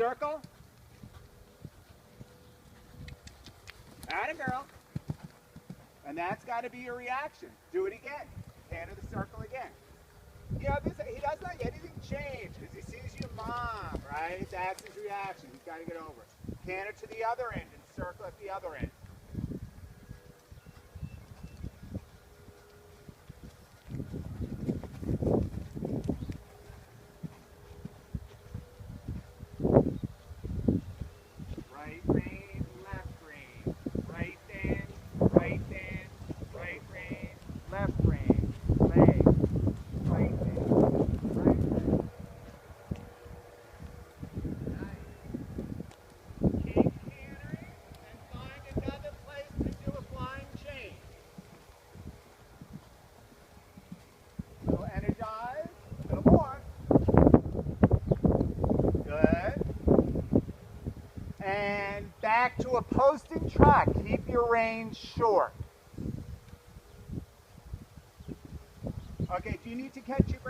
circle. Atta girl. And that's got to be your reaction. Do it again. Canter the circle again. You know, he doesn't let anything change. As he sees your mom, right? That's his reaction. He's got to get over it. Canter to the other end and circle at the other end. Right rein, left rein. Right in, right in, right rein, left rein. Leg, right in, right rein. Nice. Keep cantering and find another place to do a flying change. A little energized, a little more. Good. And back to a posting trot. Keep your reins short. Okay, do you need to catch your breath?